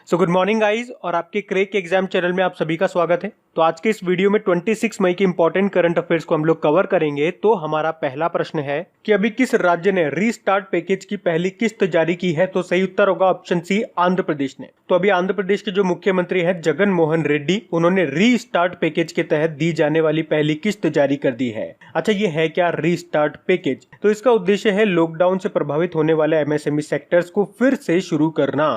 Good morning guys और आपके crack exam channel में आप सभी का स्वागत है। तो आज के इस वीडियो में 26 मई के इंपॉर्टेंट करंट अफेयर्स को हम लोग कवर करेंगे। तो हमारा पहला प्रश्न है कि अभी किस राज्य ने रीस्टार्ट पैकेज की पहली किस्त जारी की है। तो सही उत्तर होगा ऑप्शन सी, आंध्र प्रदेश ने। तो अभी आंध्र प्रदेश के जो मुख्यमंत्री है जगन मोहन रेड्डी, उन्होंने रीस्टार्ट पैकेज के तहत दी जाने वाली पहली किस्त जारी कर दी है। अच्छा, ये है क्या रीस्टार्ट पैकेज? तो इसका उद्देश्य है लॉकडाउन से प्रभावित होने वाले एमएसएमई सेक्टर्स को फिर से शुरू करना।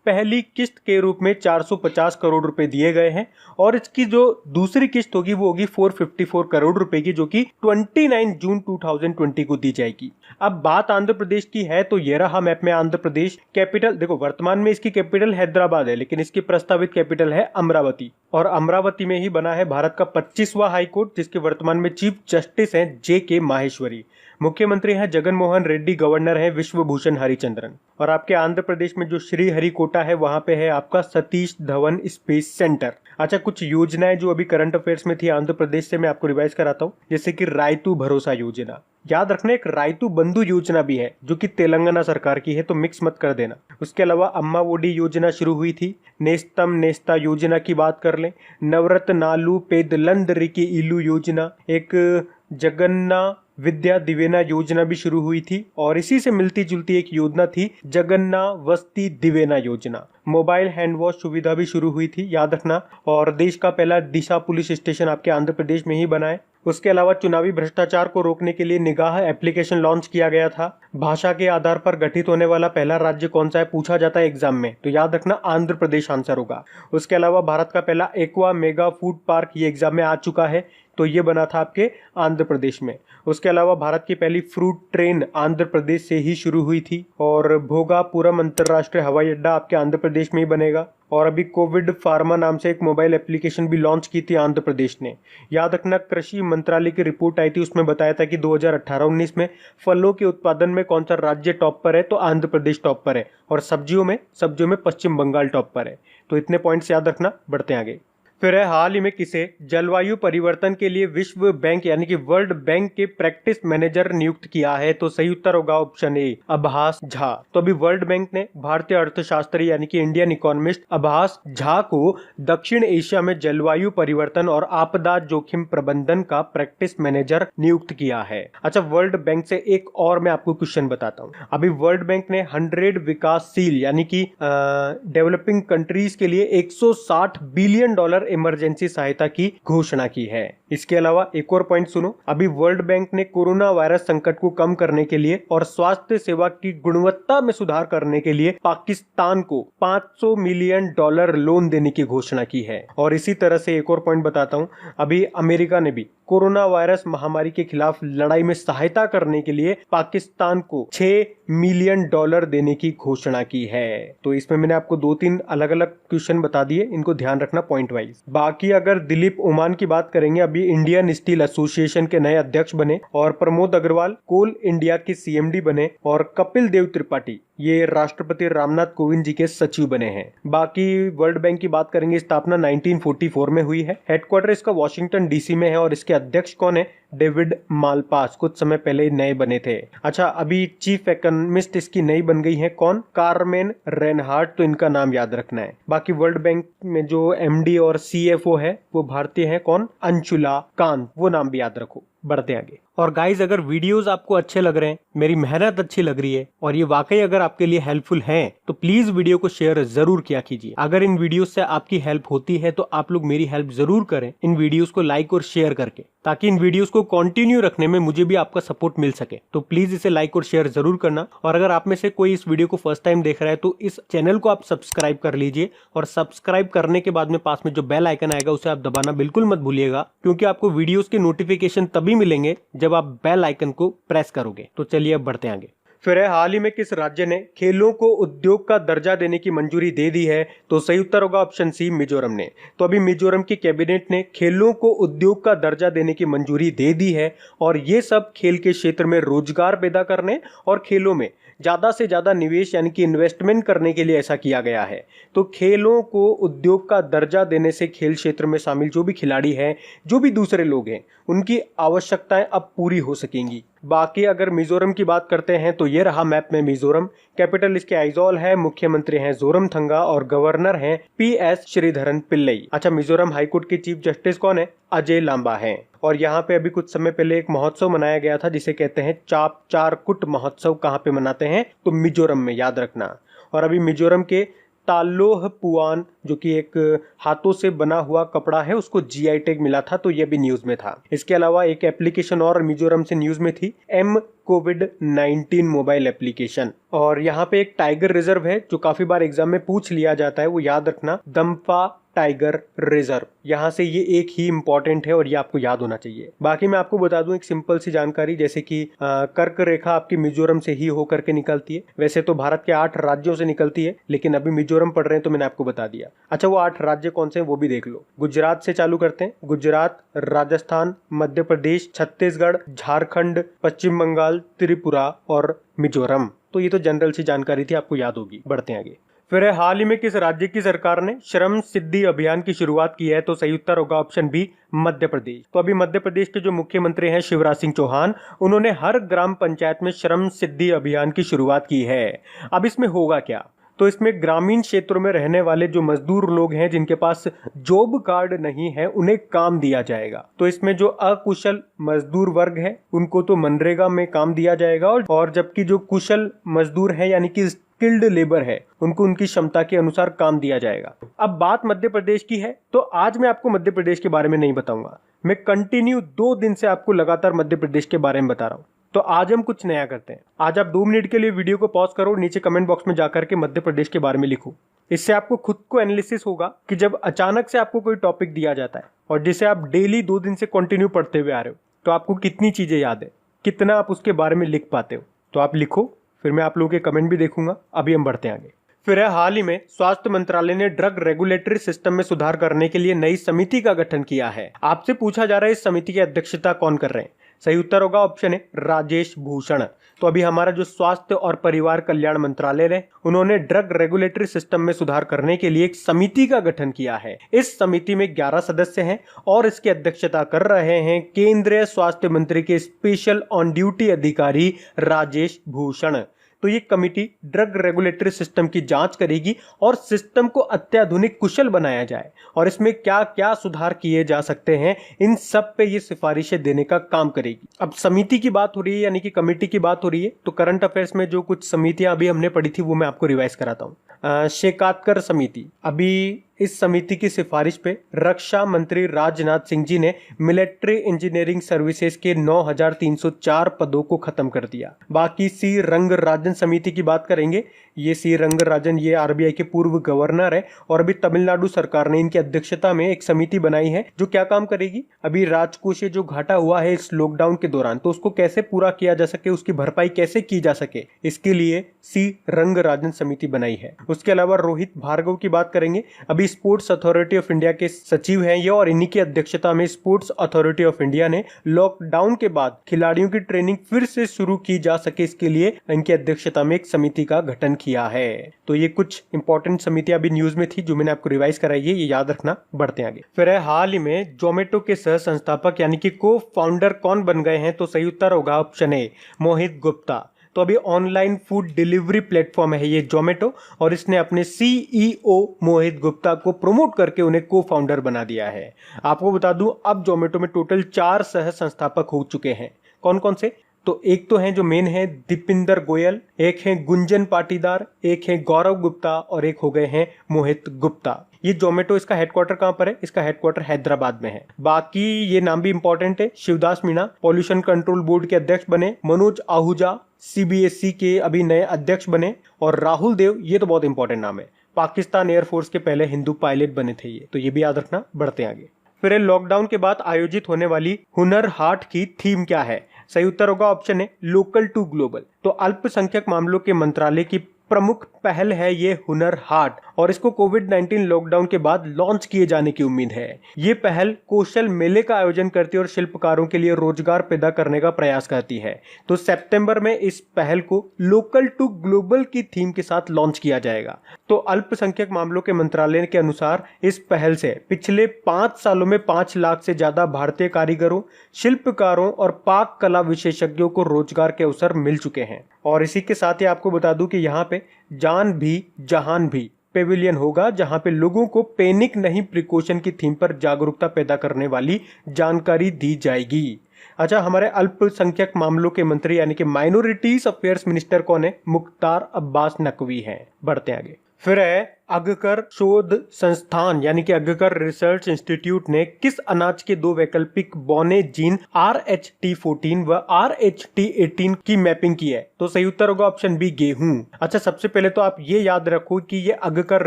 पहली किस्त के रूप में 450 करोड़ रुपए दिए गए हैं और इसकी जो दूसरी किस्त होगी वो होगी 454 करोड़ रुपए की, जो कि 29 जून 2020 को दी जाएगी। अब बात आंध्र प्रदेश की है तो ये रहा मैप में आंध्र प्रदेश। कैपिटल देखो, वर्तमान में इसकी कैपिटल हैदराबाद है, लेकिन इसकी प्रस्तावित कैपिटल है अमरावती और अमरावती में ही बना है भारत का 25वां हाईकोर्ट, जिसके वर्तमान में चीफ जस्टिस हैं JK माहेश्वरी। मुख्यमंत्री हैं जगन मोहन रेड्डी, गवर्नर है विश्वभूषण हरिचंद्रन। और आपके आंध्र प्रदेश में जो श्री हरिकोटा है वहां पे है आपका सतीश धवन स्पेस सेंटर। अच्छा, कुछ योजनाएं जो अभी करंट अफेयर्स में थी आंध्र प्रदेश से मैं आपको रिवाइज कराता हूँ, जैसे कि रायतू भरोसा योजना। याद रखना, एक रायतू बंधु योजना भी है जो कि तेलंगाना सरकार की है, तो मिक्स मत कर देना। उसके अलावा अम्मा ओडी योजना शुरू हुई थी। नेस्तम नेस्ता योजना की बात कर लें, नवरत नालू पेदलंदरिकी इलू योजना, एक जगन्ना विद्या दिवेना योजना भी शुरू हुई थी और इसी से मिलती जुलती एक योजना थी जगन्ना वस्ती दिवेना योजना। मोबाइल हैंड वॉश सुविधा भी शुरू हुई थी, याद रखना। और देश का पहला दिशा पुलिस स्टेशन आपके आंध्र प्रदेश में ही बना है। उसके अलावा चुनावी भ्रष्टाचार को रोकने के लिए निगाह एप्लीकेशन लॉन्च किया गया था। भाषा के आधार पर गठित होने वाला पहला राज्य कौन सा है, पूछा जाता है एग्जाम में, तो याद रखना आंध्र प्रदेश आंसर होगा। उसके अलावा भारत का पहला एक्वा मेगा फूड पार्क ये एग्जाम में आ चुका है, तो ये बना था आपके आंध्र प्रदेश में। उसके अलावा भारत की पहली फ्रूट ट्रेन आंध्र प्रदेश से ही शुरू हुई थी और भोगापुरम अंतर्राष्ट्रीय हवाई अड्डा आपके आंध्र प्रदेश में ही बनेगा। और अभी कोविड फार्मा नाम से एक मोबाइल एप्लीकेशन भी लॉन्च की थी आंध्र प्रदेश ने। याद रखना, कृषि मंत्रालय की रिपोर्ट आई थी, उसमें बताया था कि 2018-19 में फलों के उत्पादन में कौन सा राज्य टॉप पर है, तो आंध्र प्रदेश टॉप पर है। और सब्जियों में पश्चिम बंगाल टॉप पर है। तो इतने पॉइंट्स याद रखना, बढ़ते आगे। फिर है हाल ही में किसे जलवायु परिवर्तन के लिए विश्व बैंक यानी कि वर्ल्ड बैंक के प्रैक्टिस मैनेजर नियुक्त किया है। तो सही उत्तर होगा ऑप्शन ए, अभास झा। तो अभी वर्ल्ड बैंक ने भारतीय अर्थशास्त्री यानी कि इंडियन इकोनॉमिस्ट अभास झा को दक्षिण एशिया में जलवायु परिवर्तन और आपदा जोखिम प्रबंधन का प्रैक्टिस मैनेजर नियुक्त किया है। अच्छा, वर्ल्ड बैंक से एक और मैं आपको क्वेश्चन बताता हूँ। अभी वर्ल्ड बैंक ने 100 विकासशील यानी कि डेवलपिंग कंट्रीज के लिए $160 बिलियन इमरजेंसी सहायता की घोषणा की है। इसके अलावा एक और पॉइंट सुनो, अभी वर्ल्ड बैंक ने कोरोना वायरस संकट को कम करने के लिए और स्वास्थ्य सेवा की गुणवत्ता में सुधार करने के लिए पाकिस्तान को $500 मिलियन लोन देने की घोषणा की है। और इसी तरह से एक और पॉइंट बताता हूं, अभी अमेरिका ने भी कोरोना वायरस महामारी के खिलाफ लड़ाई में सहायता करने के लिए पाकिस्तान को $6 मिलियन देने की घोषणा की है। तो इसमें मैंने आपको 2-3 अलग अलग क्वेश्चन बता दिए, इनको ध्यान रखना पॉइंट वाइज। बाकी अगर दिलीप ओमान की बात करेंगे, अभी इंडियन स्टील एसोसिएशन के नए अध्यक्ष बने और प्रमोद अग्रवाल कोल इंडिया के CMD बने और कपिल देव त्रिपाठी ये राष्ट्रपति रामनाथ कोविंद जी के सचिव बने हैं। बाकी वर्ल्ड बैंक की बात करेंगे, स्थापना 1944 में हुई है। हेडक्वार्टर इसका वॉशिंगटन DC में है और इसके अध्यक्ष कौन है, डेविड मालपास, कुछ समय पहले नए बने थे। अच्छा, अभी चीफ इकोनॉमिस्ट इसकी नई बन गई है, कौन, कार्मेन रेनहार्ट, तो इनका नाम याद रखना है। बाकी वर्ल्ड बैंक में जो MD और CFO है वो भारतीय है, कौन, अंशुला कांत, वो नाम भी याद रखो। बढ़ते आगे। और गाइज, अगर वीडियोस आपको अच्छे लग रहे हैं, मेरी मेहनत अच्छी लग रही है और ये वाकई अगर आपके लिए हेल्पफुल हैं, तो प्लीज वीडियो को शेयर जरूर किया कीजिए। अगर इन वीडियोस से आपकी हेल्प होती है तो आप लोग मेरी हेल्प जरूर करें इन वीडियोस को लाइक और शेयर करके, ताकि इन वीडियोस को कंटिन्यू रखने में मुझे भी आपका सपोर्ट मिल सके। तो प्लीज इसे लाइक और शेयर जरूर करना। और अगर आप में से कोई इस वीडियो को फर्स्ट टाइम देख रहा है तो इस चैनल को आप सब्सक्राइब कर लीजिए और सब्सक्राइब करने के बाद में पास में जो बेल आइकन आएगा उसे आप दबाना बिल्कुल मत भूलिएगा, क्योंकि आपको वीडियोस के नोटिफिकेशन तभी मिलेंगे जब आप बेल आइकन को प्रेस करोगे। तो चलिए अब बढ़ते आगे। फिर है हाल ही में किस राज्य ने खेलों को उद्योग का दर्जा देने की मंजूरी दे दी है, तो सही उत्तर होगा ऑप्शन सी, मिजोरम ने। तो अभी मिजोरम की कैबिनेट ने खेलों को उद्योग का दर्जा देने की मंजूरी दे दी है और ये सब खेल के क्षेत्र में रोजगार पैदा करने और खेलों में ज्यादा से ज्यादा निवेश यानी कि इन्वेस्टमेंट करने के लिए ऐसा किया गया है। तो खेलों को उद्योग का दर्जा देने से खेल क्षेत्र में शामिल जो भी खिलाड़ी हैं, जो भी दूसरे लोग हैं, उनकी आवश्यकताएं अब पूरी हो सकेंगी। बाकी अगर मिजोरम की बात करते हैं तो ये रहा मैप में मिजोरम। कैपिटल इसके आइजॉल है, मुख्यमंत्री हैं जोरमथंगा और गवर्नर हैं PS श्रीधरन पिल्लई। अच्छा, मिजोरम हाईकोर्ट के चीफ जस्टिस कौन है? अजय लांबा हैं। और यहाँ पे अभी कुछ समय पहले एक महोत्सव मनाया गया था जिसे कहते हैं चाप चारकुट महोत्सव। कहाँ पे मनाते हैं? तो मिजोरम में, याद रखना। और अभी मिजोरम के तालोह पुआन जो कि एक हाथों से बना हुआ कपड़ा है उसको GI टैग मिला था, तो ये भी न्यूज में था। इसके अलावा एक एप्लीकेशन और मिजोरम से न्यूज में थी, M-COVID-19 मोबाइल एप्लीकेशन। और यहाँ पे एक टाइगर रिजर्व है जो काफी बार एग्जाम में पूछ लिया जाता है, वो याद रखना, दम्फा टाइगर रिजर्व। यहाँ से ये एक ही इंपॉर्टेंट है और ये आपको याद होना चाहिए। बाकी मैं आपको बता दूं एक सिंपल सी जानकारी, जैसे कि कर्क रेखा आपकी मिजोरम से ही होकर के निकलती है। वैसे तो भारत के 8 राज्यों से निकलती है, लेकिन अभी मिजोरम पढ़ रहे हैं तो मैंने आपको बता दिया। अच्छा, वो 8 राज्य कौन से हैं वो भी देख लो। गुजरात से चालू करते हैं। गुजरात, राजस्थान, मध्य प्रदेश, छत्तीसगढ़, झारखंड, पश्चिम बंगाल, त्रिपुरा और मिजोरम। तो ये तो जनरल सी जानकारी थी, आपको याद होगी। बढ़ते हैं आगे। फिर हाल ही में किस राज्य की सरकार ने श्रम सिद्धि अभियान की शुरुआत की है? तो सही उत्तर होगा ऑप्शन बी, मध्य प्रदेश। तो अभी मध्य प्रदेश के जो मुख्यमंत्री हैं शिवराज सिंह चौहान, उन्होंने हर ग्राम पंचायत में श्रम सिद्धि अभियान की शुरुआत की है। अब इसमें होगा क्या? तो इसमें ग्रामीण क्षेत्रों में रहने वाले जो मजदूर लोग हैं जिनके पास जॉब कार्ड नहीं है उन्हें काम दिया जाएगा। तो इसमें जो अकुशल मजदूर वर्ग है उनको तो मनरेगा में काम दिया जाएगा, और जबकि जो कुशल मजदूर है यानी कि स्किल्ड लेबर है उनको उनकी क्षमता के अनुसार काम दिया जाएगा। अब बात मध्य प्रदेश की है, तो आज मैं आपको मध्य प्रदेश के बारे में नहीं बताऊंगा। मैं कंटिन्यू 2 दिन से आपको लगातार मध्य प्रदेश के बारे में बता रहा हूं। तो आज हम कुछ नया करते हैं। आज आप 2 मिनट के लिए वीडियो को पॉज करो, नीचे कमेंट बॉक्स में जाकर के मध्य प्रदेश के बारे में लिखो। इससे आपको खुद को एनालिसिस होगा कि जब अचानक से आपको कोई टॉपिक दिया जाता है और जिसे आप डेली 2 दिन से कंटिन्यू पढ़ते हुए आ रहे हो, तो आपको कितनी चीजें याद है, कितना आप उसके बारे में लिख पाते हो। तो आप लिखो, फिर मैं आप लोगों के कमेंट भी देखूंगा। अभी हम बढ़ते हैं आगे। फिर हाल ही में स्वास्थ्य मंत्रालय ने ड्रग रेगुलेटरी सिस्टम में सुधार करने के लिए नई समिति का गठन किया है। आपसे पूछा जा रहा है इस समिति की अध्यक्षता कौन कर रहे हैं? सही उत्तर होगा ऑप्शन है राजेश भूषण। तो अभी हमारा जो स्वास्थ्य और परिवार कल्याण मंत्रालय है उन्होंने ड्रग रेगुलेटरी सिस्टम में सुधार करने के लिए एक समिति का गठन किया है। इस समिति में 11 सदस्य हैं और इसकी अध्यक्षता कर रहे हैं केंद्रीय स्वास्थ्य मंत्री के स्पेशल ऑन ड्यूटी अधिकारी राजेश भूषण। तो ये कमिटी ड्रग रेगुलेटरी सिस्टम की जांच करेगी और सिस्टम को अत्याधुनिक कुशल बनाया जाए और इसमें क्या क्या सुधार किए जा सकते हैं, इन सब पे ये सिफारिशें देने का काम करेगी। अब समिति की बात हो रही है यानी कि कमेटी की बात हो रही है, तो करंट अफेयर्स में जो कुछ समितियां अभी हमने पढ़ी थी वो मैं आपको रिवाइज कराता हूँ। शेकातकर समिति, अभी इस समिति की सिफारिश पे रक्षा मंत्री राजनाथ सिंह जी ने मिलिट्री इंजीनियरिंग सर्विसेज के 9,304 पदों को खत्म कर दिया। बाकी सी रंगराजन समिति की बात करेंगे। ये सी रंगराजन ये RBI के पूर्व गवर्नर है और अभी तमिलनाडु सरकार ने इनकी अध्यक्षता में एक समिति बनाई है जो क्या काम करेगी, अभी राजकोषीय जो घाटा हुआ है इस लॉकडाउन के दौरान तो उसको कैसे पूरा किया जा सके, उसकी भरपाई कैसे की जा सके, इसके लिए सी रंगराजन समिति बनाई है। उसके अलावा रोहित भार्गव की बात करेंगे। अभी स्पोर्ट्स अथॉरिटी ऑफ इंडिया के सचिव हैं ये और इन्हीं की अध्यक्षता में स्पोर्ट्स अथॉरिटी ऑफ इंडिया ने लॉकडाउन के बाद खिलाड़ियों की ट्रेनिंग फिर से शुरू की जा सके इसके लिए इनकी अध्यक्षता में एक समिति का गठन किया है। तो ये कुछ इंपॉर्टेंट समितियां अभी न्यूज में थी जो मैंने आपको रिवाइज कराई है, ये याद रखना। बढ़ते हैं आगे। फिर हाल ही में जोमेटो के सह संस्थापक यानी कि को फाउंडर कौन बन गए हैं? तो सही उत्तर होगा ऑप्शन ए, मोहित गुप्ता। तो अभी ऑनलाइन फूड डिलीवरी प्लेटफॉर्म है ये जोमेटो और इसने अपने CEO मोहित गुप्ता को प्रमोट करके उन्हें को फाउंडर बना दिया है। आपको बता दूं अब जोमेटो में टोटल 4 सह संस्थापक हो चुके हैं। कौन कौन से? तो एक तो हैं जो मेन है दीपिंदर गोयल, एक है गुंजन पाटीदार, एक है गौरव गुप्ता और एक हो गए हैं मोहित गुप्ता। ये जोमेटो इसका हेडक्वार्टर कहां पर है? इसका हेडक्वार्टर हैदराबाद में है। बाकी ये नाम भी इंपॉर्टेंट है, Shivdas Meena pollution control board के अध्यक्ष बने, मनोज आहूजा CBSE के अभी नए अध्यक्ष बने और राहुल देव, ये तो बहुत इंपॉर्टेंट नाम है, पाकिस्तान एयरफोर्स के पहले हिंदू पायलट बने थे ये, तो ये भी याद रखना। बढ़ते हैं आगे। फिर लॉकडाउन के बाद आयोजित होने वाली हुनर हाट की थीम क्या है? सही उत्तर होगा ऑप्शन है लोकल टू ग्लोबल। तो अल्पसंख्यक मामलों के मंत्रालय की प्रमुख पहल है ये हुनर हाट और इसको कोविड-19 लॉकडाउन के बाद लॉन्च किए जाने की उम्मीद है। ये पहल कौशल मेले का आयोजन करती है और शिल्पकारों के लिए रोजगार पैदा करने का प्रयास करती है। तो सितंबर में इस पहल को लोकल टू ग्लोबल की थीम के साथ लॉन्च किया जाएगा। तो अल्पसंख्यक मामलों के मंत्रालय के अनुसार इस पहल से पिछले 5 सालों में 5 लाख से ज्यादा भारतीय कारीगरों, शिल्पकारों और पाक कला विशेषज्ञों को रोजगार के अवसर मिल चुके हैं। और इसी के साथ ही आपको बता दूं कि यहाँ पे जान भी जहान भी पेविलियन होगा, जहां पे लोगों को पैनिक नहीं प्रिकॉशन की थीम पर जागरूकता पैदा करने वाली जानकारी दी जाएगी। अच्छा, हमारे अल्पसंख्यक मामलों के मंत्री यानी कि माइनॉरिटीज अफेयर्स मिनिस्टर कौन है? मुख्तार अब्बास नकवी हैं। बढ़ते आगे। फिर है अगकर शोध संस्थान यानी कि अगकर रिसर्च इंस्टीट्यूट ने किस अनाज के 2 वैकल्पिक बौने जीन RH-T14 व RH-T18 की मैपिंग की है? तो सही उत्तर होगा ऑप्शन बी, गेहूं। अच्छा, सबसे पहले तो आप ये याद रखो कि ये अगकर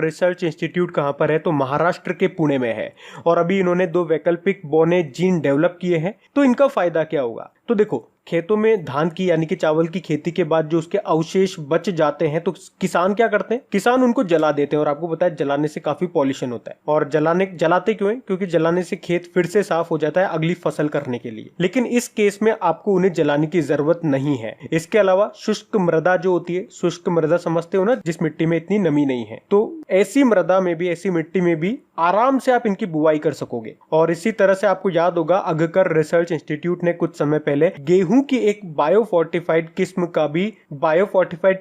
रिसर्च इंस्टीट्यूट कहां पर है? तो महाराष्ट्र के पुणे में है। और अभी इन्होंने 2 वैकल्पिक बौने जीन डेवलप किए हैं। तो इनका फायदा क्या होगा? तो देखो, खेतों में धान की यानी कि चावल की खेती के बाद जो उसके अवशेष बच जाते हैं तो किसान क्या करते हैं? किसान उनको जला देते हैं। और आपको पता है जलाने से काफी पॉल्यूशन होता है। और जलाते क्यों है? क्योंकि जलाने से खेत फिर से साफ हो जाता है अगली फसल करने के लिए। लेकिन इस केस में आपको उन्हें जलाने की जरूरत नहीं है। इसके अलावा शुष्क मृदा जो होती है, शुष्क मृदा समझते हो ना, जिस मिट्टी में इतनी नमी नहीं है, तो ऐसी मृदा में भी, ऐसी मिट्टी में भी आराम से आप इनकी बुवाई कर सकोगे। और इसी तरह से आपको याद होगा अगकर रिसर्च इंस्टीट्यूट ने कुछ समय पहले गेहूं की एक बायोफोर्टिफाइड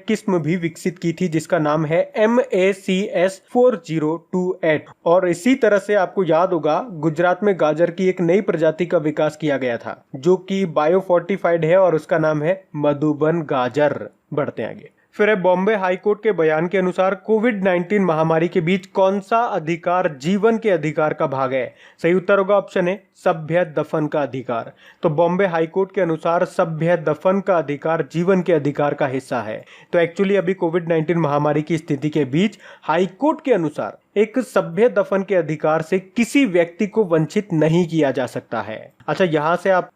किस्म भी विकसित की थी जिसका नाम है MACS 4028। और इसी तरह से आपको याद होगा गुजरात में गाजर की एक नई प्रजाति का विकास किया गया था जो कि बायोफोर्टिफाइड है और उसका नाम है मधुबन गाजर। बढ़ते आगे। फिर है बॉम्बे हाईकोर्ट के बयान के अनुसार कोविड-19 महामारी के बीच कौन सा अधिकार जीवन के अधिकार का भाग है? सही उत्तर होगा ऑप्शन ए, सभ्य दफन का अधिकार। तो बॉम्बे हाईकोर्ट के अनुसार सभ्य दफन का अधिकार जीवन के अधिकार का हिस्सा है। तो एक्चुअली अभी कोविड-19 महामारी की स्थिति के बीच हाईकोर्ट के अनुसार एक सभ्य दफन के अधिकार से किसी व्यक्ति को वंचित नहीं किया जा सकता है। अच्छा, यहां से आप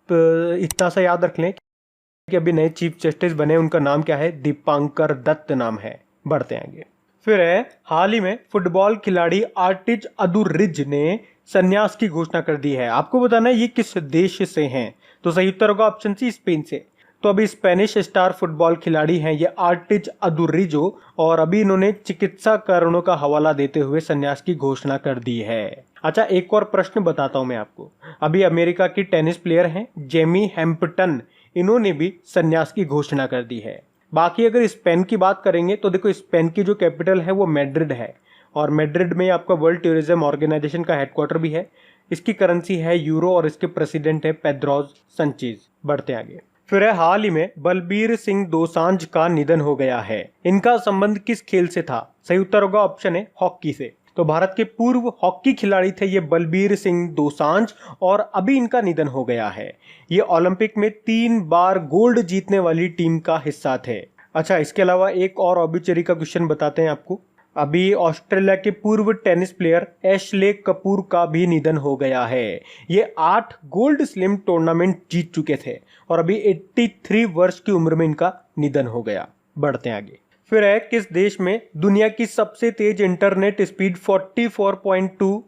इतना सा याद रख लें कि अभी नए चीफ जस्टिस बने, उनका नाम क्या है? दीपांकर दत्त नाम है। बढ़ते आगे। फिर है हाल ही में फुटबॉल खिलाड़ी आर्टिज अदुरिज ने संन्यास की घोषणा कर दी है। आपको बताना है ये किस देश से हैं? तो सही उत्तर होगा ऑप्शन सी, स्पेन से। तो अभी स्पेनिश स्टार फुटबॉल खिलाड़ी हैं ये आर्टिज अदुरिजो, और अभी इन्होंने चिकित्सा कारणों का हवाला देते हुए संन्यास की घोषणा कर दी है। अच्छा, एक और प्रश्न बताता हूं मैं आपको। अभी अमेरिका की टेनिस प्लेयर हैं जेमी हैम्पटन, इन्होंने भी संन्यास की घोषणा कर दी है। बाकी अगर स्पेन की बात करेंगे तो देखो, स्पेन की जो कैपिटल है वो मैड्रिड है और मैड्रिड में आपका वर्ल्ड टूरिज्म ऑर्गेनाइजेशन का हेडक्वार्टर भी है। इसकी करेंसी है यूरो और इसके प्रेसिडेंट है पेड्रो संचेज। बढ़ते आगे। फिर है हाल ही में बलबीर सिंह दोसांझ का निधन हो गया है। इनका संबंध किस खेल से था? सही उत्तर होगा ऑप्शन है, हॉकी से। तो भारत के पूर्व हॉकी खिलाड़ी थे ये बलबीर सिंह दोसांझ और अभी इनका निधन हो गया है। ये ओलंपिक में 3 बार गोल्ड जीतने वाली टीम का हिस्सा थे। अच्छा, इसके अलावा एक और ऑबिचरी का क्वेश्चन बताते हैं आपको। अभी ऑस्ट्रेलिया के पूर्व टेनिस प्लेयर एशले कपूर का भी निधन हो गया है। ये 8 गोल्ड स्लिम टूर्नामेंट जीत चुके थे और अभी 83 वर्ष की उम्र में इनका निधन हो गया। बढ़ते आगे। फिर है किस देश में दुनिया की सबसे तेज internet speed 44.2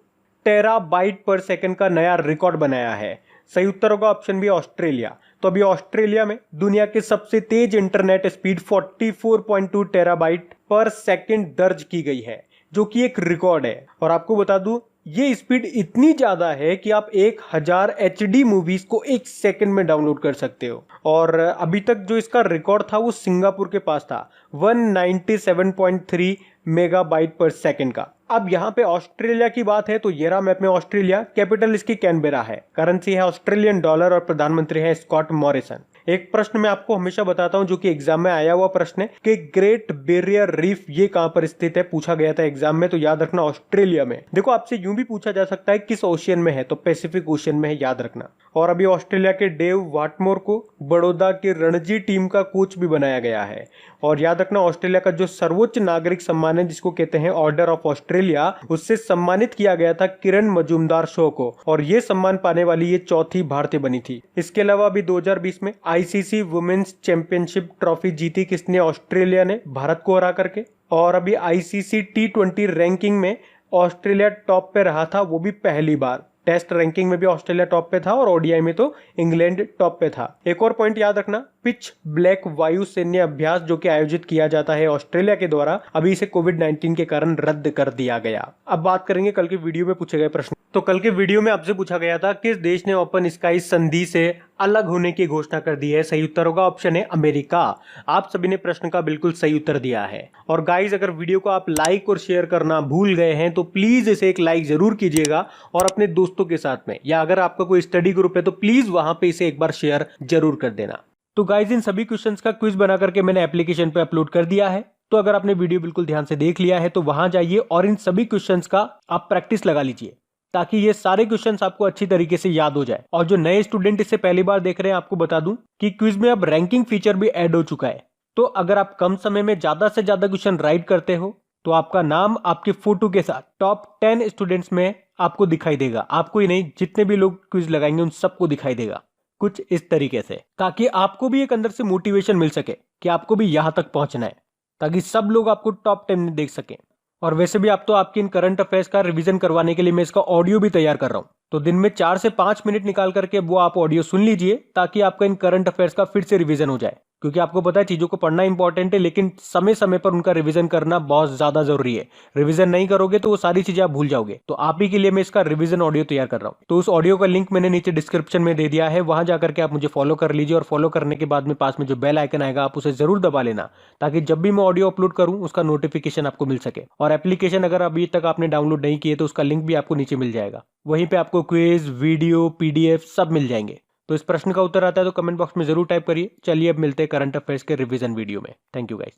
terabyte per second का नया रिकॉर्ड बनाया है? सही उत्तर होगा ऑप्शन बी, ऑस्ट्रेलिया। तो अभी ऑस्ट्रेलिया में दुनिया के सबसे तेज internet speed 44.2 terabyte per second दर्ज की गई है जो कि एक रिकॉर्ड है। और आपको बता दूं ये स्पीड इतनी ज्यादा है कि आप 1000 HD मूवीज को 1 सेकंड में डाउनलोड कर सकते हो। और अभी तक जो इसका रिकॉर्ड था वो सिंगापुर के पास था 197.3 मेगाबाइट पर सेकंड का। अब यहाँ पे ऑस्ट्रेलिया की बात है तो ये रहा मैप में ऑस्ट्रेलिया, कैपिटल इसकी कैनबेरा है, करेंसी है ऑस्ट्रेलियन डॉलर और प्रधानमंत्री है स्कॉट मॉरिसन। एक प्रश्न मैं आपको हमेशा बताता हूं जो कि एग्जाम में आया हुआ प्रश्न है कि ग्रेट बैरियर रीफ ये कहां पर स्थित है, पूछा गया था एग्जाम में, तो याद रखना ऑस्ट्रेलिया में। देखो आपसे यूं भी पूछा जा सकता है किस ओशियन में है, तो पैसिफिक ओशियन में है, याद रखना। और अभी ऑस्ट्रेलिया के डेव वाटमोर को बड़ौदा के रणजी टीम का कोच भी बनाया गया है। और याद रखना ऑस्ट्रेलिया का जो सर्वोच्च नागरिक सम्मान है जिसको कहते हैं ऑर्डर ऑफ ऑस्ट्रेलिया, उससे सम्मानित किया गया था किरण मजूमदार शो को, और ये सम्मान पाने वाली ये चौथी भारतीय बनी थी। इसके अलावा अभी 2020 में ICC वुमेन्स चैंपियनशिप ट्रॉफी जीती किसने? ऑस्ट्रेलिया ने, भारत को हरा करके। और अभी आईसीसी T20 रैंकिंग में ऑस्ट्रेलिया टॉप पे रहा था, वो भी पहली बार। टेस्ट रैंकिंग में भी ऑस्ट्रेलिया टॉप पे था और ओडीआई में तो इंग्लैंड टॉप पे था। एक और पॉइंट याद रखना, पिच ब्लैक वायु सैन्य अभ्यास जो कि आयोजित किया जाता है ऑस्ट्रेलिया के द्वारा, अभी इसे कोविड-19 के कारण रद्द कर दिया गया। अब बात करेंगे कल के वीडियो में पूछे गए प्रश्न। तो कल के वीडियो में आपसे पूछा गया था किस देश ने ओपन स्काई संधि से अलग होने की घोषणा कर दी है। सही उत्तर होगा ऑप्शन है अमेरिका। आप सभी ने प्रश्न का बिल्कुल सही उत्तर दिया है। और गाइज, अगर वीडियो को आप लाइक और शेयर करना भूल गए हैं तो प्लीज इसे एक लाइक जरूर कीजिएगा और अपने दोस्तों के साथ में, या अगर आपका कोई स्टडी ग्रुप है तो प्लीज वहां पे इसे एक बार शेयर जरूर कर देना। तो गाइज, इन सभी क्वेश्चंस का क्विज बना करके मैंने एप्लीकेशन पे अपलोड कर दिया है। तो अगर आपने वीडियो बिल्कुल ध्यान से देख लिया है तो वहां जाइए और इन सभी क्वेश्चंस का आप प्रैक्टिस लगा लीजिए, ताकि ये सारे क्वेश्चंस आपको अच्छी तरीके से याद हो जाए। और जो नए स्टूडेंट इसे पहली बार देख रहे हैं, आपको बता दूं कि क्विज में अब रैंकिंग फीचर भी ऐड हो चुका है। तो अगर आप कम समय में ज्यादा से ज्यादा क्वेश्चन राइट करते हो तो आपका नाम आपके फोटो के साथ टॉप 10 स्टूडेंट्स में आपको दिखाई देगा। आपको ही नहीं, जितने भी लोग क्विज लगाएंगे उन सबको दिखाई देगा कुछ इस तरीके से, ताकि आपको भी एक अंदर से मोटिवेशन मिल सके कि आपको भी यहां तक पहुंचना है, ताकि सब लोग आपको टॉप 10 में देख सकें। और वैसे भी आप तो आपके इन करंट अफेयर्स का रिवीजन करवाने के लिए मैं इसका ऑडियो भी तैयार कर रहा हूं। तो दिन में 4 से 5 मिनट निकाल करके वो आप ऑडियो सुन लीजिए, ताकि आपका इन करंट अफेयर्स का फिर से रिवीजन हो जाए। क्योंकि आपको पता है चीजों को पढ़ना इंपॉर्टेंट है, लेकिन समय समय पर उनका रिवीजन करना बहुत ज्यादा जरूरी है। रिवीजन नहीं करोगे तो वो सारी चीजें आप भूल जाओगे। तो आप ही के लिए मैं इसका रिवीजन ऑडियो तैयार कर रहा हूँ। तो उस ऑडियो का लिंक मैंने नीचे डिस्क्रिप्शन में दे दिया है, वहां जाकर के आप मुझे फॉलो कर लीजिए। और फॉलो करने के बाद में पास में जो बेल आइकन आएगा आप उसे जरूर दबा लेना, ताकि जब भी मैं ऑडियो अपलोड करूं उसका नोटिफिकेशन आपको मिल सके। और एप्लीकेशन अगर अभी तक आपने डाउनलोड नहीं किए तो उसका लिंक भी आपको नीचे मिल जाएगा। वहीं पे आपको क्विज, वीडियो, पीडीएफ सब मिल जाएंगे। तो इस प्रश्न का उत्तर आता है तो कमेंट बॉक्स में जरूर टाइप करिए। चलिए अब मिलते हैं करंट अफेयर्स के रिवीजन वीडियो में। Thank you guys.